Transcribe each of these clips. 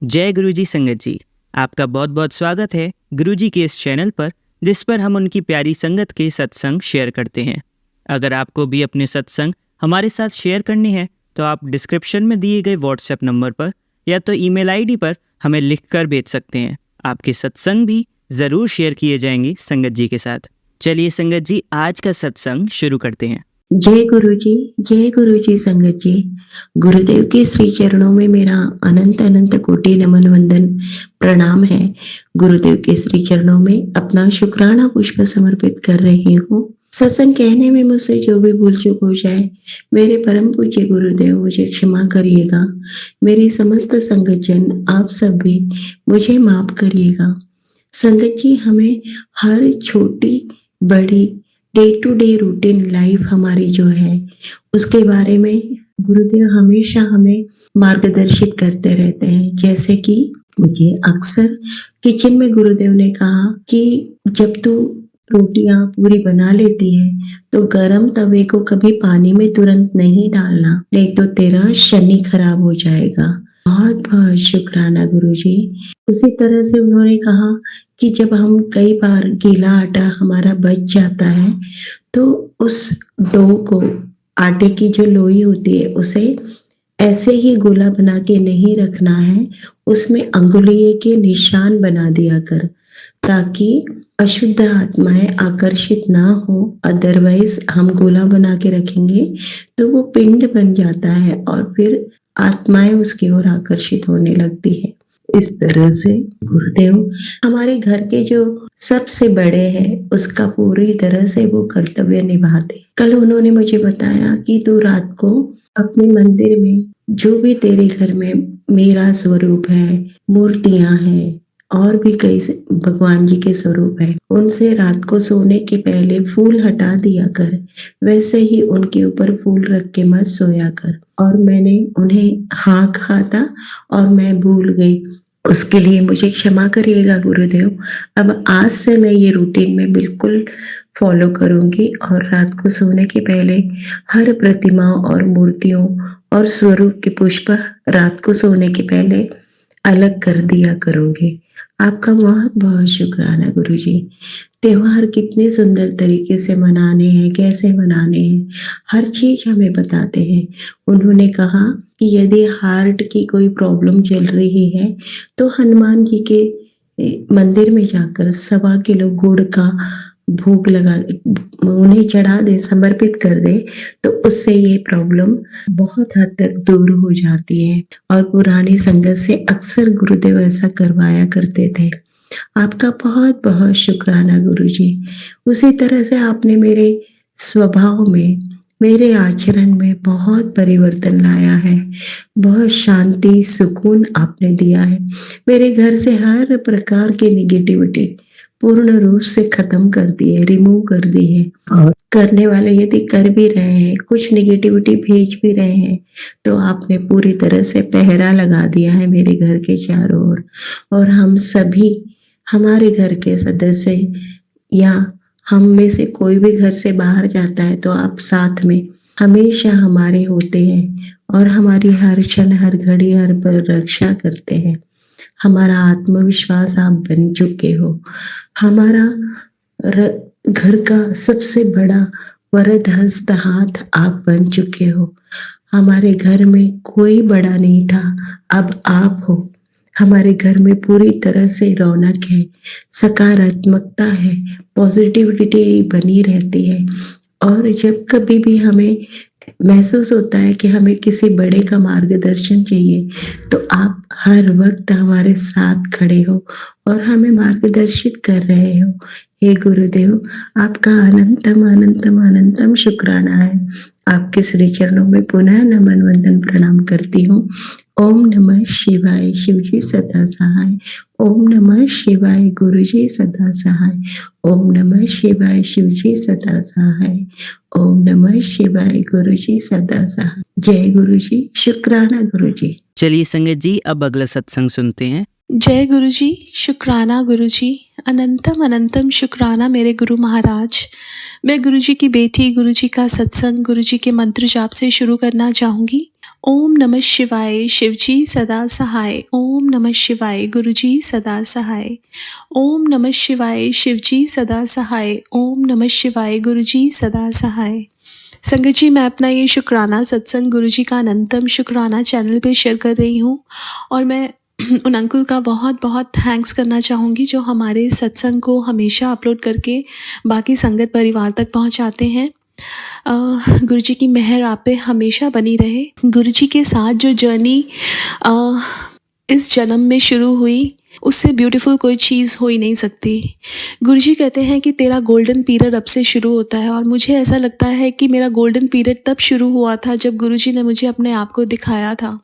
जय गुरुजी संगत जी, आपका बहुत बहुत स्वागत है गुरुजी के इस चैनल पर, जिस पर हम उनकी प्यारी संगत के सत्संग शेयर करते हैं। अगर आपको भी अपने सत्संग हमारे साथ शेयर करने हैं तो आप डिस्क्रिप्शन में दिए गए व्हाट्सएप नंबर पर या तो ईमेल आईडी पर हमें लिखकर भेज सकते हैं। आपके सत्संग भी ज़रूर शेयर किए जाएंगे संगत जी के साथ। चलिए संगत जी, आज का सत्संग शुरू करते हैं। जय गुरु जी संगत जी। गुरुदेव के श्री चरणों में मेरा अनंत अनंत कोटि नमन वंदन प्रणाम है। गुरुदेव के श्री चरणों में अपना शुक्राना पुष्प समर्पित कर रही हूँ। सत्संग कहने में मुझसे जो भी भूल चूक हो जाए, मेरे परम पूज्य गुरुदेव मुझे क्षमा करिएगा। मेरी समस्त संगत जन आप सब भी मुझे माफ करिएगा। संगत जी, हमें हर छोटी बड़ी day to day routine life हमारी जो है उसके बारे में गुरुदेव हमेशा हमें मार्गदर्शित करते रहते हैं। जैसे कि मुझे अक्सर किचन में गुरुदेव ने कहा कि जब तू रोटियां पूरी बना लेती है तो गरम तवे को कभी पानी में तुरंत नहीं डालना, नहीं तो तेरा शनि खराब हो जाएगा। बहुत बहुत शुक्राना गुरुजी। उसी तरह से उन्होंने कहा कि जब हम कई बार गीला आटा हमारा बच जाता है तो उस डो को, आटे की जो लोई होती है, उसे ऐसे ही गोला बना के नहीं रखना है, उसमें अंगुलियों के निशान बना दिया कर ताकि अशुद्ध आत्माएं आकर्षित ना हो। अदरवाइज हम गोला बना के रखेंगे तो वो पिंड बन जाता है और फिर आत्माएं उसकी ओर आकर्षित होने लगती है। इस तरह से गुरुदेव हमारे घर के जो सबसे बड़े हैं उसका पूरी तरह से वो कर्तव्य निभाते। कल उन्होंने मुझे बताया कि तू रात को अपने मंदिर में जो भी तेरे घर में मेरा स्वरूप है, मूर्तियां हैं और भी कई भगवान जी के स्वरूप है, उनसे रात को सोने के पहले फूल हटा दिया कर। वैसे ही उनके ऊपर फूल रख के मत सोया कर। और मैंने उन्हें हाँ कहा था और मैं भूल गई, उसके लिए मुझे क्षमा करिएगा गुरुदेव। अब आज से मैं ये रूटीन में बिल्कुल फॉलो करूंगी और रात को सोने के पहले हर प्रतिमा और मूर्तियों और स्वरूप के पुष्प रात को सोने के पहले अलग कर दिया करूंगी। आपका बहुत बहुत शुक्राना गुरुजी। त्योहार कितने सुंदर तरीके से मनाने हैं, कैसे मनाने हैं, हर चीज हमें बताते हैं। उन्होंने कहा कि यदि हार्ट की कोई प्रॉब्लम चल रही है तो हनुमान जी के मंदिर में जाकर 1.25 किलो गुड़ का भोग लगा उन्हें चढ़ा दे, समर्पित कर दे, तो उससे ये प्रॉब्लम बहुत हद तक दूर हो जाती है। और पुरानी संगत से अक्सर गुरुदेव ऐसा करवाया करते थे। आपका बहुत बहुत शुक्राना गुरुजी। उसी तरह से आपने मेरे स्वभाव में, मेरे आचरण में बहुत परिवर्तन लाया है। बहुत शांति, सुकून आपने दिया है। मेरे घर से हर प्रकार की निगेटिविटी पूर्ण रूप से खत्म कर दी है, रिमूव कर दी है। और करने वाले यदि कर भी रहे हैं, कुछ निगेटिविटी भेज भी रहे हैं, तो आपने पूरी तरह से पहरा लगा दिया है मेरे घर के चारों ओर। और हम सभी, हमारे घर के सदस्य या हम में से कोई भी घर से बाहर जाता है तो आप साथ में हमेशा हमारे होते हैं और हमारी हर क्षण, हर घड़ी, हर पल रक्षा करते हैं। हमारा आत्मविश्वास आप बन चुके हो। हमारा घर का सबसे बड़ा वरद हस्त हाथ आप बन चुके हो। हमारे घर में कोई बड़ा नहीं था, अब आप हो। हमारे घर में पूरी तरह से रौनक है, सकारात्मकता है, पॉजिटिविटी बनी रहती है। और जब कभी भी हमें महसूस होता है कि हमें किसी बड़े का मार्गदर्शन चाहिए तो आप हर वक्त हमारे साथ खड़े हो और हमें मार्गदर्शित कर रहे हो। हे गुरुदेव, आपका अनंतम अनंतम अनंतम शुक्राना है। आपके श्री चरणों में पुनः नमन वंदन प्रणाम करती हूँ। ओम नमः शिवाय, शिवजी सदा सहाय। ओम नमः शिवाय, गुरुजी सदा सहाय। ओम नमः शिवाय, शिवजी सदा सहाय। ओम नमः शिवाय, गुरुजी सदा सहाय। जय गुरुजी, शुक्राना गुरुजी। चलिए संगत जी, अब अगला सत्संग सुनते हैं। जय गुरुजी, शुक्राना गुरुजी, अनंतम अनंतम शुक्राना मेरे गुरु महाराज। मैं गुरुजी की बेटी, गुरुजी का सत्संग, गुरुजी के मंत्र जाप से शुरू करना चाहूँगी। ओम नमः शिवाय शिवजी सदा सहाय। ओम नमः शिवाय गुरुजी सदा सहाय। ओम नमः शिवाय शिवजी सदा सहाय। ओम नमः शिवाय गुरुजी सदा सहाय। संगत जी, मैं अपना ये शुक्राना सत्संग गुरुजी का अनंतम शुक्राना चैनल पे शेयर कर रही हूँ और मैं उन अंकुल का बहुत बहुत थैंक्स करना चाहूँगी जो हमारे सत्संग को हमेशा अपलोड करके बाकी संगत परिवार तक पहुँचाते हैं। गुरुजी की मेहर आप पे हमेशा बनी रहे। गुरुजी के साथ जो जर्नी इस जन्म में शुरू हुई, उससे ब्यूटीफुल कोई चीज़ हो ही नहीं सकती। गुरुजी कहते हैं कि तेरा गोल्डन पीरियड अब से शुरू होता है, और मुझे ऐसा लगता है कि मेरा गोल्डन पीरियड तब शुरू हुआ था जब गुरुजी ने मुझे अपने आप को दिखाया था,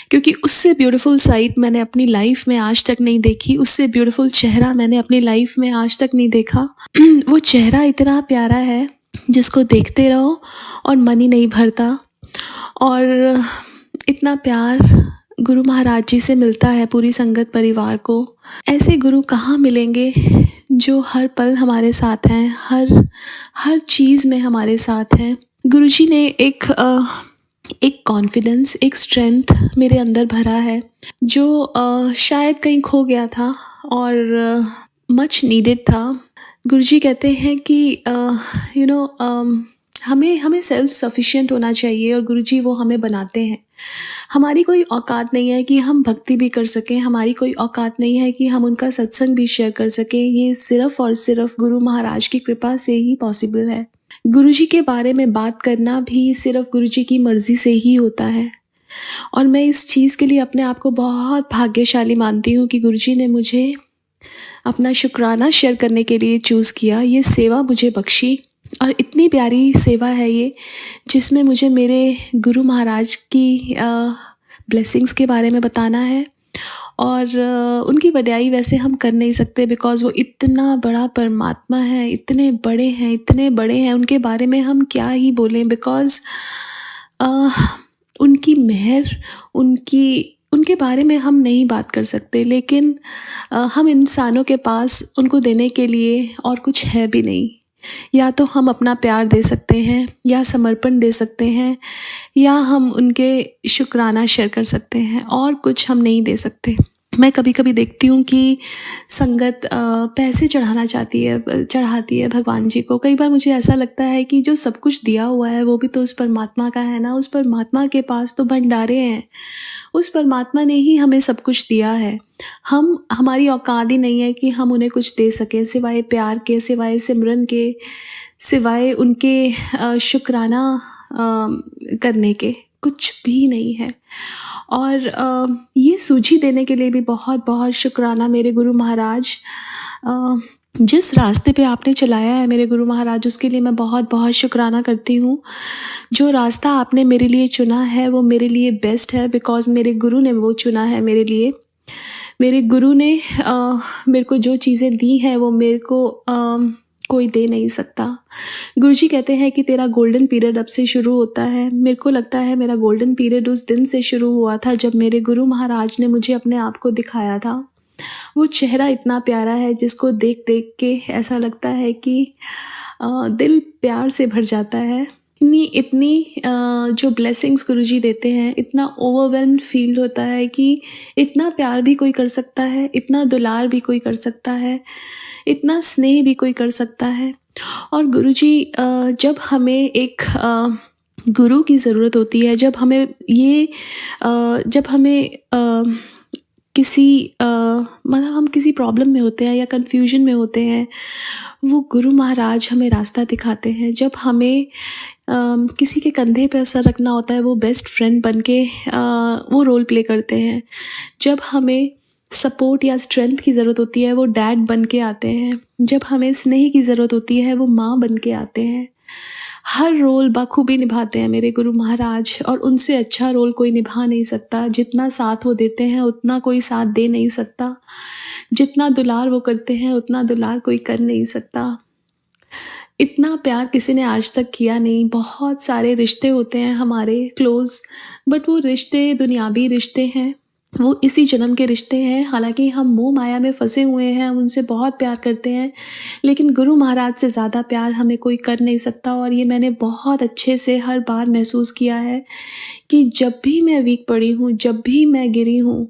क्योंकि उससे ब्यूटीफुल साइड मैंने अपनी लाइफ में आज तक नहीं देखी, उससे ब्यूटीफुल चेहरा मैंने अपनी लाइफ में आज तक नहीं देखा। वो चेहरा इतना प्यारा है जिसको देखते रहो और मन ही नहीं भरता, और इतना प्यार गुरु महाराज जी से मिलता है पूरी संगत परिवार को। ऐसे गुरु कहाँ मिलेंगे जो हर पल हमारे साथ हैं, हर चीज़ में हमारे साथ हैं। गुरुजी ने एक कॉन्फिडेंस, एक स्ट्रेंथ मेरे अंदर भरा है जो शायद कहीं खो गया था और मच नीडेड था। गुरुजी कहते हैं कि हमें सेल्फ सफिशिएंट होना चाहिए, और गुरुजी वो हमें बनाते हैं। हमारी कोई औकात नहीं है कि हम भक्ति भी कर सकें, हमारी कोई औकात नहीं है कि हम उनका सत्संग भी शेयर कर सकें। ये सिर्फ़ और सिर्फ गुरु महाराज की कृपा से ही पॉसिबल है। गुरुजी के बारे में बात करना भी सिर्फ गुरुजी की मर्ज़ी से ही होता है, और मैं इस चीज़ के लिए अपने आप को बहुत भाग्यशाली मानती हूँ कि गुरुजी ने मुझे अपना शुक्राना शेयर करने के लिए चूज़ किया, ये सेवा मुझे बख्शी। और इतनी प्यारी सेवा है ये, जिसमें मुझे मेरे गुरु महाराज की ब्लेसिंग्स के बारे में बताना है, और उनकी वड्याई वैसे हम कर नहीं सकते, बिकॉज़ वो इतना बड़ा परमात्मा है, इतने बड़े हैं, उनके बारे में हम क्या ही बोलें। बिकॉज़ उनकी मेहर, उनके बारे में हम नहीं बात कर सकते, लेकिन हम इंसानों के पास उनको देने के लिए और कुछ है भी नहीं। या तो हम अपना प्यार दे सकते हैं, या समर्पण दे सकते हैं, या हम उनके शुक्राना शेयर कर सकते हैं, और कुछ हम नहीं दे सकते। मैं कभी कभी देखती हूँ कि संगत पैसे चढ़ाती है भगवान जी को। कई बार मुझे ऐसा लगता है कि जो सब कुछ दिया हुआ है वो भी तो उस परमात्मा का है ना। उस परमात्मा के पास तो भंडारे हैं, उस परमात्मा ने ही हमें सब कुछ दिया है। हमारी औकात ही नहीं है कि हम उन्हें कुछ दे सकें, सिवाय प्यार के, सिवाय सिमरन के, सिवाय उनके शुक्राना करने के कुछ भी नहीं है। और ये सूझी देने के लिए भी बहुत बहुत शुक्राना मेरे गुरु महाराज। जिस रास्ते पे आपने चलाया है मेरे गुरु महाराज, उसके लिए मैं बहुत बहुत शुक्राना करती हूँ। जो रास्ता आपने मेरे लिए चुना है वो मेरे लिए बेस्ट है, बिकॉज़ मेरे गुरु ने वो चुना है मेरे लिए। मेरे गुरु ने मेरे को जो चीज़ें दी हैं वो मेरे को कोई दे नहीं सकता। गुरुजी कहते हैं कि तेरा गोल्डन पीरियड अब से शुरू होता है। मेरे को लगता है मेरा गोल्डन पीरियड उस दिन से शुरू हुआ था जब मेरे गुरु महाराज ने मुझे अपने आप को दिखाया था। वो चेहरा इतना प्यारा है जिसको देख देख के ऐसा लगता है कि दिल प्यार से भर जाता है। इतनी जो ब्लेसिंग्स गुरुजी देते हैं, इतना ओवरवेल्म्ड फील होता है कि इतना प्यार भी कोई कर सकता है, इतना दुलार भी कोई कर सकता है, इतना स्नेह भी कोई कर सकता है। और गुरुजी जब हमें एक गुरु की ज़रूरत होती है, जब हमें मतलब हम किसी प्रॉब्लम में होते हैं या कन्फ्यूजन में होते हैं, वो गुरु महाराज हमें रास्ता दिखाते हैं। जब हमें किसी के कंधे पे असर रखना होता है, वो बेस्ट फ्रेंड बन के वो रोल प्ले करते हैं। जब हमें सपोर्ट या स्ट्रेंथ की ज़रूरत होती है, वो डैड बन के आते हैं। जब हमें स्नेह की ज़रूरत होती है, वो माँ बन के आते हैं। हर रोल बखूबी निभाते हैं मेरे गुरु महाराज, और उनसे अच्छा रोल कोई निभा नहीं सकता। जितना साथ वो देते हैं उतना कोई साथ दे नहीं सकता। जितना दुलार वो करते हैं उतना दुलार कोई कर नहीं सकता। इतना प्यार किसी ने आज तक किया नहीं। बहुत सारे रिश्ते होते हैं हमारे क्लोज़, बट वो रिश्ते दुनियावी रिश्ते हैं। वो इसी जन्म के रिश्ते हैं। हालांकि हम मोह माया में फंसे हुए हैं, हम उनसे बहुत प्यार करते हैं, लेकिन गुरु महाराज से ज़्यादा प्यार हमें कोई कर नहीं सकता। और ये मैंने बहुत अच्छे से हर बार महसूस किया है कि जब भी मैं वीक पड़ी हूँ, जब भी मैं गिरी हूँ,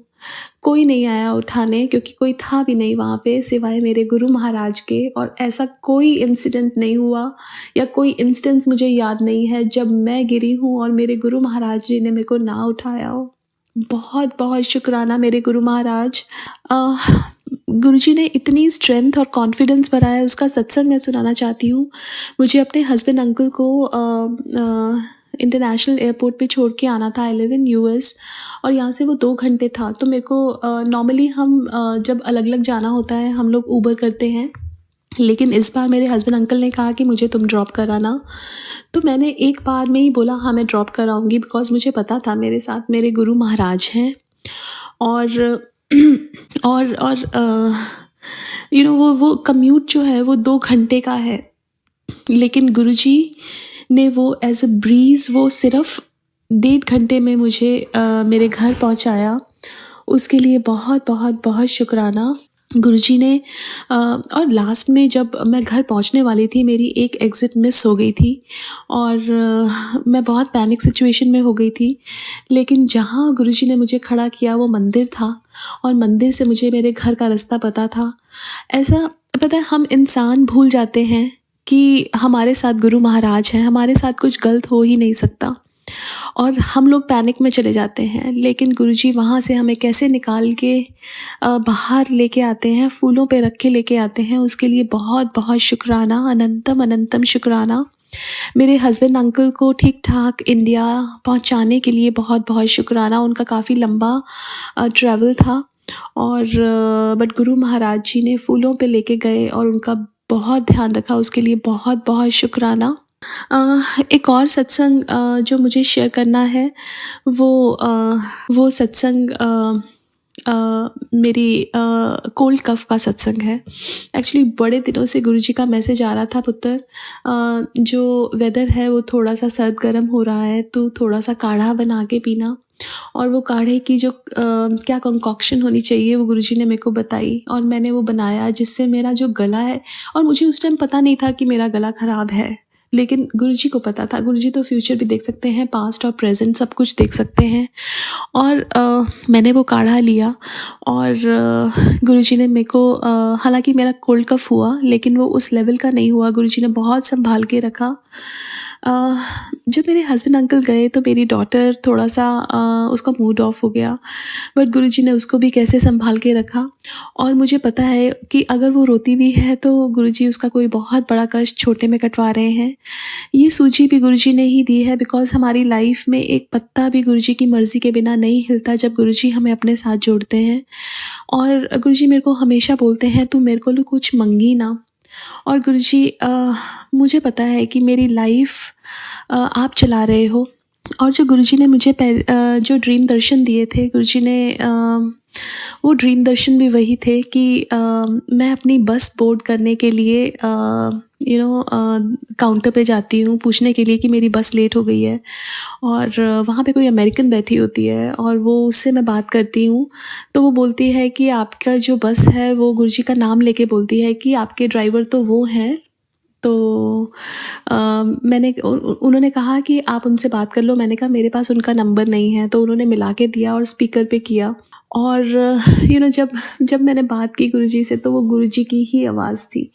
कोई नहीं आया उठाने, क्योंकि कोई था भी नहीं वहाँ पे सिवाय मेरे गुरु महाराज के। और ऐसा कोई इंसिडेंट नहीं हुआ या कोई इंस्टेंस मुझे याद नहीं है जब मैं गिरी हूँ और मेरे गुरु महाराज जी ने मेरे को ना उठाया हो। बहुत बहुत शुक्राना मेरे गुरु महाराज। गुरुजी ने इतनी स्ट्रेंथ और कॉन्फिडेंस भरा है, उसका सत्संग मैं सुनाना चाहती हूँ। मुझे अपने हस्बैंड अंकल को इंटरनेशनल एयरपोर्ट पे छोड़ के आना था। आई लिव इन यूएस और यहाँ से वो 2 घंटे था। तो मेरे को नॉर्मली हम जब अलग अलग जाना होता है हम लोग ऊबर करते हैं, लेकिन इस बार मेरे हस्बैंड अंकल ने कहा कि मुझे तुम ड्रॉप कराना। तो मैंने एक बार में ही बोला हाँ मैं ड्रॉप कराऊंगी, बिकॉज मुझे पता था मेरे साथ मेरे गुरु महाराज हैं। और और वो कम्यूट जो है वो 2 घंटे का है, लेकिन गुरुजी ने वो एज अ ब्रीज़ वो सिर्फ 1.5 घंटे में मुझे मेरे घर पहुंचाया। उसके लिए बहुत बहुत बहुत शुक्राना गुरुजी ने। और लास्ट में जब मैं घर पहुंचने वाली थी, मेरी एक एग्ज़िट मिस हो गई थी और मैं बहुत पैनिक सिचुएशन में हो गई थी। लेकिन जहां गुरुजी ने मुझे खड़ा किया वो मंदिर था और मंदिर से मुझे मेरे घर का रास्ता पता था। ऐसा पता है, हम इंसान भूल जाते हैं कि हमारे साथ गुरु महाराज हैं, हमारे साथ कुछ गलत हो ही नहीं सकता और हम लोग पैनिक में चले जाते हैं। लेकिन गुरुजी वहाँ से हमें कैसे निकाल के बाहर लेके आते हैं, फूलों पे रख के लेके आते हैं, उसके लिए बहुत बहुत शुक्राना, अनंतम अनंतम शुक्राना। मेरे हस्बैंड अंकल को ठीक ठाक इंडिया पहुँचाने के लिए बहुत बहुत शुक्राना। उनका काफ़ी लंबा ट्रैवल था और बट गुरु महाराज जी ने फूलों पे लेके गए और उनका बहुत ध्यान रखा, उसके लिए बहुत बहुत शुक्राना। एक और सत्संग जो मुझे शेयर करना है वो सत्संग मेरी कोल्ड कफ का सत्संग है। एक्चुअली बड़े दिनों से गुरुजी का मैसेज आ रहा था, पुत्र जो वेदर है वो थोड़ा सा सर्द गर्म हो रहा है, तो थोड़ा सा काढ़ा बना के पीना। और वो काढ़े की जो क्या कंकॉक्शन होनी चाहिए वो गुरुजी ने मेरे को बताई और मैंने वो बनाया, जिससे मेरा जो गला है, और मुझे उस टाइम पता नहीं था कि मेरा गला ख़राब है, लेकिन गुरुजी को पता था। गुरुजी तो फ्यूचर भी देख सकते हैं, पास्ट और प्रेजेंट सब कुछ देख सकते हैं। और मैंने वो काढ़ा लिया और गुरुजी ने मेरे को हालांकि मेरा कोल्ड कफ हुआ लेकिन वो उस लेवल का नहीं हुआ। गुरुजी ने बहुत संभाल के रखा। जब मेरे हस्बैंड अंकल गए तो मेरी डॉटर थोड़ा सा उसका मूड ऑफ हो गया, बट गुरुजी ने उसको भी कैसे संभाल के रखा। और मुझे पता है कि अगर वो रोती भी है तो गुरुजी उसका कोई बहुत बड़ा कष्ट छोटे में कटवा रहे हैं। ये सूझी भी गुरुजी ने ही दी है, बिकॉज़ हमारी लाइफ में एक पत्ता भी गुरुजी की मर्ज़ी के बिना नहीं हिलता जब गुरुजी हमें अपने साथ जोड़ते हैं। और गुरुजी मेरे को हमेशा बोलते हैं तू मेरे को कुछ मंगी ना। और गुरुजी मुझे पता है कि मेरी लाइफ आप चला रहे हो। और जो गुरुजी ने मुझे जो ड्रीम दर्शन दिए थे, गुरुजी ने वो ड्रीम दर्शन भी वही थे कि मैं अपनी बस बोर्ड करने के लिए काउंटर पे जाती हूँ पूछने के लिए कि मेरी बस लेट हो गई है, और वहाँ पे कोई अमेरिकन बैठी होती है और वो उससे मैं बात करती हूँ तो वो बोलती है कि आपका जो बस है वो गुरुजी का नाम लेके बोलती है कि आपके ड्राइवर तो वो हैं। तो उन्होंने कहा कि आप उनसे बात कर लो। मैंने कहा मेरे पास उनका नंबर नहीं है, तो उन्होंने मिला के दिया और स्पीकर पे किया। और जब मैंने बात की गुरुजी से तो वो गुरुजी की ही आवाज़ थी।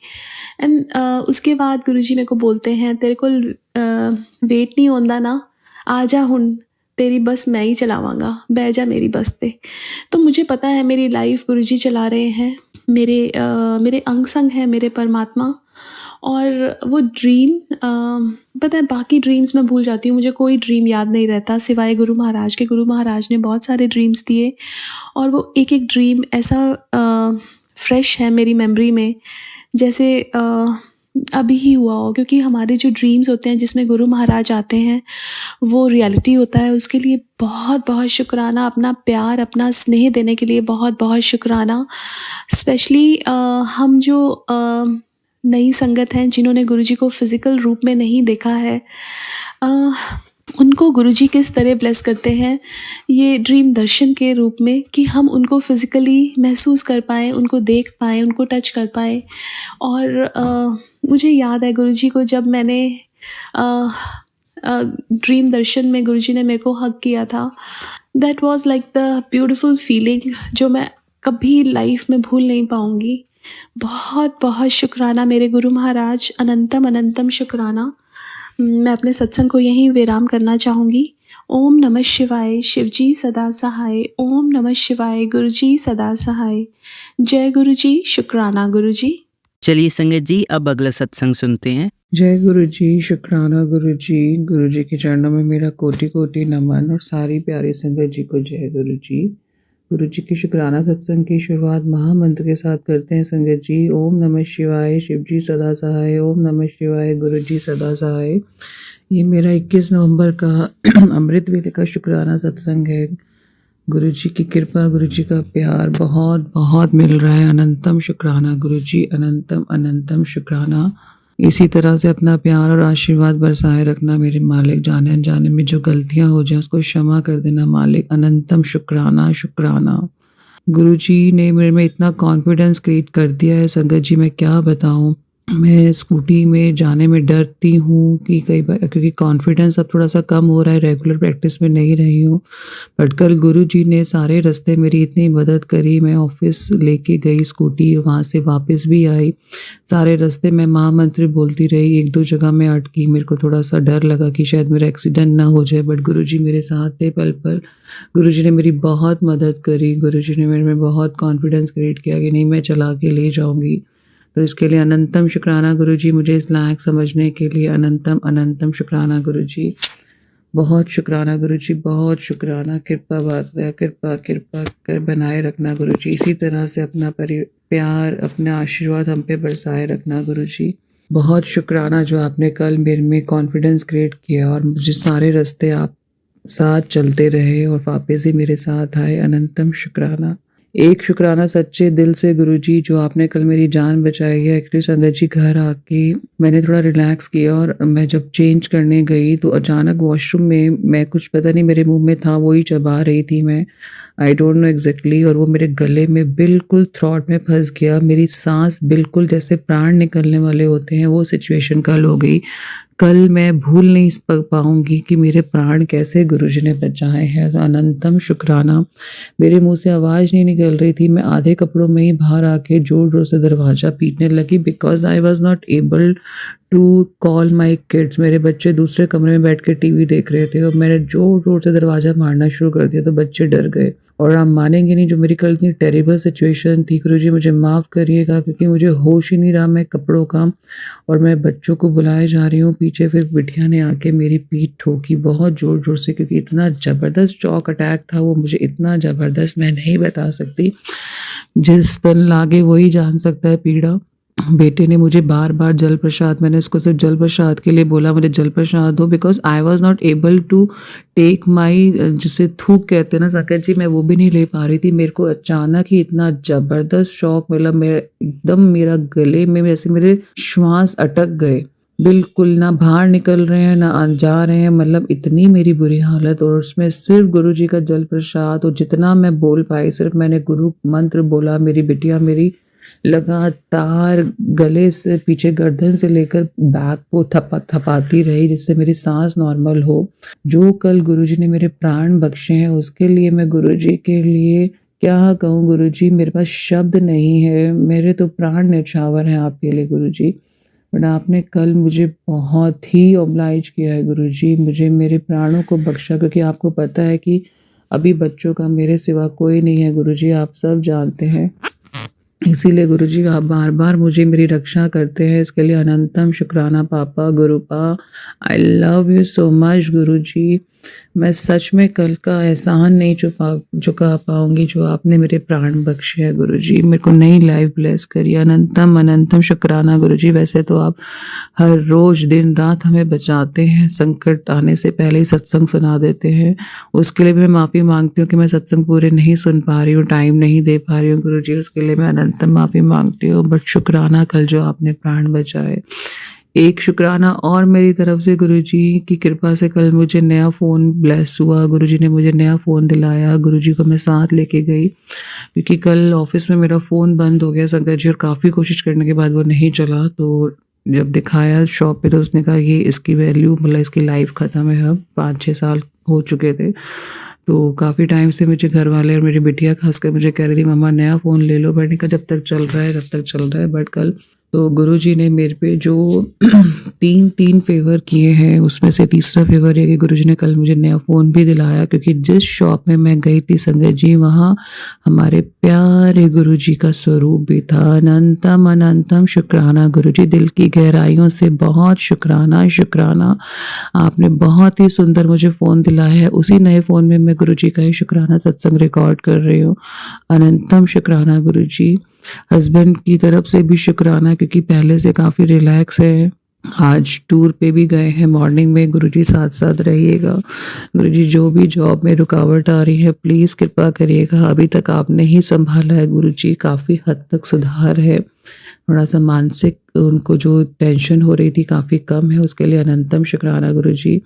एंड उसके बाद गुरुजी मेरे को बोलते हैं तेरे को वेट नहीं होंदा ना, आ जा हुन तेरी बस मैं ही चलावांगा, बह जा मेरी बस पे। तो मुझे पता है मेरी लाइफ गुरुजी चला रहे हैं, मेरे अंग संग है मेरे परमात्मा। और वो ड्रीम पता है बाकी ड्रीम्स मैं भूल जाती हूँ, मुझे कोई ड्रीम याद नहीं रहता सिवाय गुरु महाराज के। गुरु महाराज ने बहुत सारे ड्रीम्स दिए और वो एक एक ड्रीम ऐसा फ्रेश है मेरी मेमोरी में जैसे अभी ही हुआ हो, क्योंकि हमारे जो ड्रीम्स होते हैं जिसमें गुरु महाराज आते हैं वो रियलिटी होता है। उसके लिए बहुत बहुत शुक्राना, अपना प्यार अपना स्नेह देने के लिए बहुत बहुत शुक्राना। स्पेशली हम जो नई संगत हैं जिन्होंने गुरुजी को फिज़िकल रूप में नहीं देखा है, उनको गुरुजी किस तरह ब्लेस करते हैं ये ड्रीम दर्शन के रूप में, कि हम उनको फिज़िकली महसूस कर पाएँ, उनको देख पाएँ, उनको टच कर पाएँ। और मुझे याद है गुरुजी को जब मैंने ड्रीम दर्शन में गुरुजी ने मेरे को हग किया था, that was like the beautiful feeling जो मैं कभी लाइफ में भूल नहीं पाऊँगी। बहुत बहुत शुक्राना मेरे गुरु महाराज, अनंतम अनंतम शुक्राना। मैं अपने सत्संग को यहीं विराम करना चाहूँगी। ओम नमः शिवाय, शिवजी सदा सहाय। ओम नमः शिवाय, गुरुजी सदा सहाय। जय गुरुजी, शुक्राना गुरुजी। चलिए संगत जी, अब अगला सत्संग सुनते हैं। जय गुरु जी, शुक्राना गुरु जी के चरणों में मेरा कोटि कोटि नमन और सारी प्यारी संगत जी को जय गुरु जी। गुरु जी की शुक्राना सत्संग की शुरुआत महामंत्र के साथ करते हैं संगत जी। ओम नमः शिवाय, शिव जी सदा सहाय। ओम नमः शिवाय, गुरु जी सदा सहाय। ये मेरा 21 नवंबर का अमृत वेले का शुक्राना सत्संग है। गुरु जी की कृपा, गुरु जी का प्यार बहुत बहुत मिल रहा है। अनंतम शुक्राना गुरु जी, अनंतम अनंतम शुक्राना। इसी तरह से अपना प्यार और आशीर्वाद बरसाए रखना मेरे मालिक। जाने अनजाने में जो गलतियां हो जाए उसको क्षमा कर देना मालिक। अनंतम शुक्राना शुक्राना। गुरु जी ने मेरे में इतना कॉन्फिडेंस क्रिएट कर दिया है संगत जी, मैं क्या बताऊं। मैं स्कूटी में जाने में डरती हूँ कि कई बार, क्योंकि कॉन्फिडेंस अब थोड़ा सा कम हो रहा है, रेगुलर प्रैक्टिस में नहीं रही हूँ। बट कल गुरु जी ने सारे रास्ते मेरी इतनी मदद करी। मैं ऑफिस लेके गई स्कूटी, वहाँ से वापस भी आई। सारे रास्ते मैं महामंत्र बोलती रही। 1-2 जगह मैं अटकी, मेरे को थोड़ा सा डर लगा कि शायद मेरा एक्सीडेंट ना हो जाए, बट गुरु जी मेरे साथ थे पल पल। गुरु जी ने मेरी बहुत मदद करी। गुरु जी ने मेरे में बहुत कॉन्फिडेंस क्रिएट किया कि नहीं, मैं चला के ले जाऊँगी। तो इसके लिए अनंतम शुक्राना गुरु जी, मुझे इस लायक समझने के लिए अनंतम अनंतम शुक्राना गुरु जी। बहुत शुक्राना गुरु जी, बहुत शुक्राना। कृपा बात है, कृपा कृपा कर बनाए रखना गुरु जी। इसी तरह से अपना प्यार, अपना आशीर्वाद हम पे बरसाए रखना गुरु जी। बहुत शुक्राना जो आपने कल मेरे में कॉन्फिडेंस क्रिएट किया और मुझे सारे रास्ते आप साथ चलते रहे और वापस ही मेरे साथ आए। अनंतम शुक्राना। एक शुक्राना सच्चे दिल से गुरुजी, जो आपने कल मेरी जान बचाई है। एक्चुअली संगत जी घर आके मैंने थोड़ा रिलैक्स किया और मैं जब चेंज करने गई तो अचानक वॉशरूम में मैं कुछ पता नहीं मेरे मुंह में था, वही चबा रही थी मैं, आई डोंट नो एग्जैक्टली, और वो मेरे गले में बिल्कुल थ्रॉट में फंस गया। मेरी सांस बिल्कुल जैसे प्राण निकलने वाले होते हैं वो सिचुएशन कल हो गई। कल मैं भूल नहीं पाऊंगी कि मेरे प्राण कैसे गुरुजी ने बचाए हैं। तो अनंतम शुक्राना। मेरे मुंह से आवाज़ नहीं निकल रही थी, मैं आधे कपड़ों में ही बाहर आके जोर जोर से दरवाज़ा पीटने लगी, because I was not able to call my kids. मेरे बच्चे दूसरे कमरे में बैठ के टीवी देख रहे थे और मैंने जोर जोर से दरवाज़ा मारना शुरू कर दिया तो बच्चे डर गए। और आप मानेंगे नहीं, जो मेरी कल इतनी टेरिबल सिचुएशन थी, गुरुजी मुझे माफ़ करिएगा, क्योंकि मुझे होश ही नहीं रहा मैं कपड़ों का, और मैं बच्चों को बुलाए जा रही हूँ पीछे। फिर बिटिया ने आके मेरी पीठ ठोकी बहुत ज़ोर ज़ोर से, क्योंकि इतना ज़बरदस्त शॉक अटैक था वो, मुझे इतना ज़बरदस्त मैं नहीं बता सकती। जिस तन लागे वही जान सकता है पीड़ा। बेटे ने मुझे बार बार जल प्रसाद, मैंने उसको सिर्फ जल प्रसाद के लिए बोला मुझे जल प्रसाद दो, because I was not able to take my, जिसे थूक कहते हैं ना साकेत जी, मैं वो भी नहीं ले पा रही थी। मेरे को अचानक ही इतना ज़बरदस्त शॉक मिला, मेरा एकदम मेरा गले में जैसे मेरे श्वास अटक गए, बिल्कुल ना बाहर निकल रहे हैं ना जा रहे हैं, मतलब इतनी मेरी बुरी हालत। और उसमें सिर्फ गुरु जी का जल प्रसाद और जितना मैं बोल पाई सिर्फ मैंने गुरु मंत्र बोला। मेरी बिटिया मेरी लगातार गले से पीछे गर्दन से लेकर बैक को थपाती रही, जिससे मेरी सांस नॉर्मल हो। जो कल गुरुजी ने मेरे प्राण बख्शे हैं उसके लिए मैं गुरुजी के लिए क्या कहूँ गुरुजी, मेरे पास शब्द नहीं है, मेरे तो प्राण न्यौछावर हैं आपके लिए गुरुजी। बट आपने कल मुझे बहुत ही ओब्लाइज किया है गुरुजी, मुझे मेरे प्राणों को बख्शा, क्योंकि आपको पता है कि अभी बच्चों का मेरे सिवा कोई नहीं है गुरुजी, आप सब जानते हैं। इसीलिए गुरुजी आप बार बार मुझे मेरी रक्षा करते हैं, इसके लिए अनंतम शुक्राना पापा गुरुपा। I love you so much Guruji. मैं सच में कल का एहसान नहीं चुका पाऊंगी जो आपने मेरे प्राण बख्शे हैं गुरुजी, मेरे को नई लाइफ ब्लेस करी। अनंतम अनंतम शुक्राना गुरुजी। वैसे तो आप हर रोज दिन रात हमें बचाते हैं, संकट आने से पहले ही सत्संग सुना देते हैं, उसके लिए मैं माफ़ी मांगती हूँ कि मैं सत्संग पूरे नहीं सुन पा रही हूँ, टाइम नहीं दे पा रही हूँ गुरुजी, उसके लिए मैं अनंतम माफ़ी मांगती हूँ। बट शुक्राना कल जो आपने प्राण बचाए, एक शुक्राना और मेरी तरफ से गुरुजी की कृपा से कल मुझे नया फ़ोन ब्लेस हुआ। गुरुजी ने मुझे नया फ़ोन दिलाया। गुरुजी को मैं साथ लेके गई क्योंकि कल ऑफिस में मेरा फ़ोन बंद हो गया संगत जी, और काफ़ी कोशिश करने के बाद वो नहीं चला। तो जब दिखाया शॉप पे तो उसने कहा ये इसकी वैल्यू मतलब इसकी लाइफ ख़त्म है, अब 5-6 साल हो चुके थे। तो काफ़ी टाइम से मुझे घर वाले और मेरी बिटिया खासकर मुझे कह रही थी मम्मा नया फ़ोन ले लो। मैंने कहा जब तक चल रहा है तब तक चल रहा है। बट कल तो गुरुजी ने मेरे पे जो 3 फेवर किए हैं उसमें से तीसरा फेवर है कि गुरुजी ने कल मुझे नया फ़ोन भी दिलाया, क्योंकि जिस शॉप में मैं गई थी संगत जी वहाँ हमारे प्यारे गुरुजी का स्वरूप भी था। अनंतम अनंतम शुक्राना गुरुजी, दिल की गहराइयों से बहुत शुक्राना शुक्राना। आपने बहुत ही सुंदर मुझे फ़ोन दिलाया है। उसी नए फ़ोन में मैं गुरुजी का ही शुक्राना सत्संग रिकॉर्ड कर रही हूँ। अनंतम शुक्राना गुरुजी। हस्बैंड की तरफ से भी शुक्राना क्योंकि पहले से काफ़ी रिलैक्स है। आज टूर पे भी गए हैं मॉर्निंग में। गुरुजी साथ साथ रहिएगा। गुरुजी जो भी जॉब में रुकावट आ रही है प्लीज़ कृपा करिएगा। अभी तक आपने ही संभाला है गुरुजी, काफ़ी हद तक सुधार है। थोड़ा सा मानसिक उनको जो टेंशन हो रही थी काफ़ी कम है, उसके लिए अनंतम शुक्राना गुरुजी।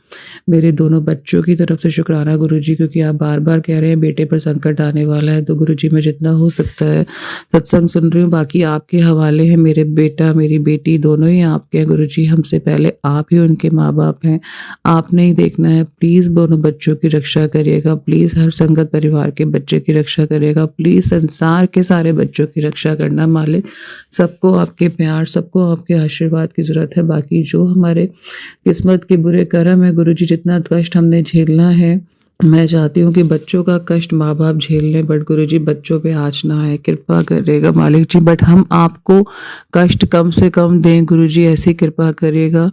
मेरे दोनों बच्चों की तरफ से शुक्राना गुरुजी, क्योंकि आप बार बार कह रहे हैं बेटे पर संकट आने वाला है। तो गुरुजी मैं जितना हो सकता है सत्संग सुन रही हूँ, बाकी आपके हवाले हैं। मेरे बेटा मेरी बेटी दोनों ही आपके हैं गुरुजी। हमसे पहले आप ही उनके माँ बाप हैं, आपने ही देखना है। प्लीज़ दोनों बच्चों की रक्षा करिएगा। प्लीज़ हर संगत परिवार के बच्चे की रक्षा करिएगा। प्लीज़ संसार के सारे बच्चों की रक्षा करना मालिक। सबको आपके प्यार, सबको आपके आशीर्वाद की ज़रूरत है। बाकी जो हमारे किस्मत के बुरे कर्म है गुरुजी, जितना कष्ट हमने झेलना है, मैं चाहती हूँ कि बच्चों का कष्ट माँ बाप झेल लें, बट गुरुजी बच्चों पे आँच ना आए, कृपा करिएगा मालिक जी। बट हम आपको कष्ट कम से कम दें गुरुजी, ऐसी कृपा करिएगा।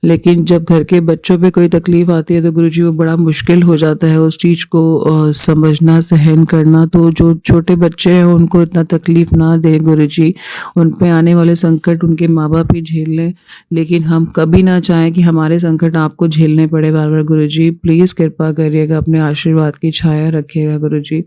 लेकिन जब घर के बच्चों पे कोई तकलीफ आती है तो गुरुजी वो बड़ा मुश्किल हो जाता है उस चीज़ को समझना, सहन करना। तो जो छोटे बच्चे हैं उनको इतना तकलीफ ना दें गुरुजी। उन पे आने वाले संकट उनके माँ बाप ही झेल लें, लेकिन हम कभी ना चाहें कि हमारे संकट आपको झेलने पड़े बार बार। गुरुजी प्लीज़ कृपा करिएगा, अपने आशीर्वाद की छाया रखिएगा गुरुजी।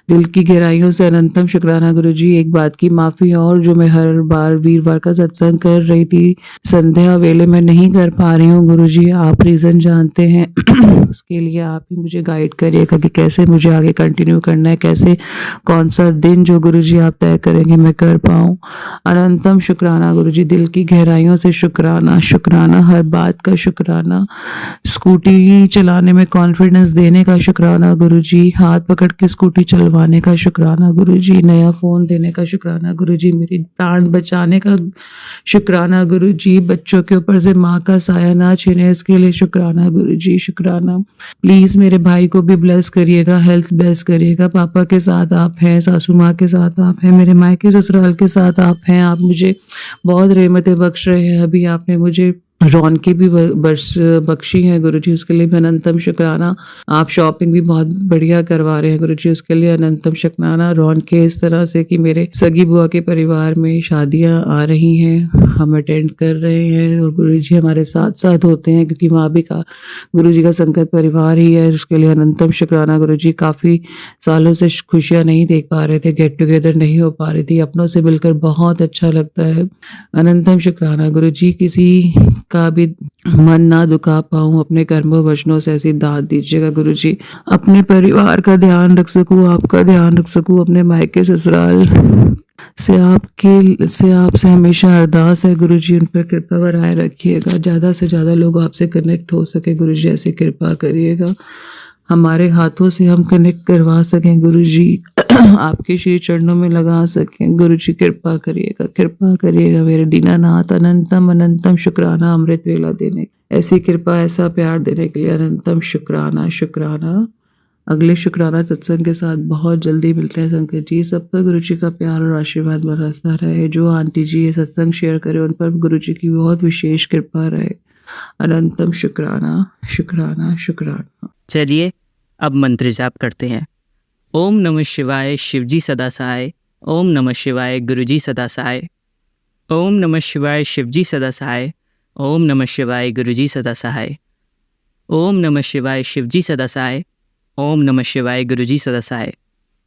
दिल की गहराइयों से अनंतम शुक्राना गुरुजी। एक बात की माफ़ी और, जो मैं हर बार वीरवार का सत्संग कर रही थी संध्या वेले में नहीं कर पा रही हूँ गुरुजी, आप रीज़न जानते हैं। उसके लिए आप ही मुझे गाइड करिएगा कि कैसे मुझे आगे कंटिन्यू करना है, कैसे कौन सा दिन जो गुरुजी आप तय करेंगे मैं कर पाऊँ। अनंतम शुक्राना गुरुजी। दिल की गहराइयों से शुक्राना शुक्राना, हर बात का शुक्राना। स्कूटी चलाने में कॉन्फिडेंस देने का शुक्राना गुरुजी। हाथ पकड़ के स्कूटी चलवाने का शुक्राना गुरुजी। नया फ़ोन देने का शुक्राना गुरुजी। मेरी प्राण बचाने का शुक्राना गुरुजी। बच्चों के ऊपर से माँ का साया ना छीने, इसके लिए शुक्राना गुरुजी शुक्राना। प्लीज़ मेरे भाई को भी ब्लेस करिएगा, हेल्थ ब्लेस करिएगा। पापा के साथ आप हैं, सासू माँ के साथ आप हैं, मेरे मायके ससुराल के साथ आप हैं। आप मुझे बहुत रहमतें बख्श रहे हैं। अभी आपने मुझे रौनकें भी बख्शी हैं गुरुजी, उसके लिए भी अनंतम शुक्राना। आप शॉपिंग भी बहुत बढ़िया करवा रहे हैं गुरुजी, उसके लिए अनंतम शुक्राना। रौनकें इस तरह से कि मेरे सगी बुआ के परिवार में शादियां आ रही हैं, हम अटेंड कर रहे हैं और गुरुजी हमारे साथ साथ होते हैं, क्योंकि वहाँ भी का गुरुजी का संगत परिवार ही है। उसके लिए अनंतम शुक्राना गुरुजी। काफ़ी सालों से खुशियाँ नहीं देख पा रहे थे, गेट टुगेदर नहीं हो पा रही थी, अपनों से मिलकर बहुत अच्छा लगता है। अनंतम शुक्राना गुरुजी। किसी का भी मन ना दुखा पाऊँ अपने कर्मों वचनों से, ऐसी दाद दीजिएगा गुरुजी। अपने परिवार का ध्यान रख सकूँ, आपका ध्यान रख सकूँ, अपने मायके ससुराल से आपसे हमेशा अरदास है गुरुजी, उन पर कृपा बनाए रखिएगा। ज़्यादा से ज़्यादा लोग आपसे कनेक्ट हो सके गुरुजी, ऐसी कृपा करिएगा। हमारे हाथों से हम कनेक्ट करवा सकें गुरुजी, आपके श्री चरणों में लगा सकें गुरुजी, कृपा करिएगा, कृपा करिएगा मेरे दीनानाथ। अनंतम अनंतम शुक्राना अमृत वेला देने, ऐसी कृपा ऐसा प्यार देने के लिए अनंतम शुक्राना शुक्राना। अगले शुक्राना सत्संग के साथ बहुत जल्दी मिलते हैं संकट जी। सब पर गुरुजी का प्यार और आशीर्वाद बरसता रहे। जो आंटी जी ये सत्संग शेयर करें उन पर गुरुजी की बहुत विशेष कृपा रहे। अनंतम शुक्राना शुक्राना शुक्राना। चलिए अब मंत्र जाप करते हैं। ओम नमः शिवाय शिवजी सदा सहाय। ओम नमः शिवाय गुरुजी सदा सहाय। ओम नमः शिवाय शिवजी सदा सहाय। ओम नमः शिवाय गुरुजी सदा सहाय। ओम नमः शिवाय शिवजी सदा सहाय। ओम नमः शिवाय गुरुजी सदा सहाय।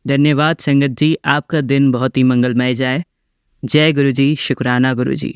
धन्यवाद संगत जी, आपका दिन बहुत ही मंगलमय जाए। जय गुरुजी, शुक्राना गुरुजी।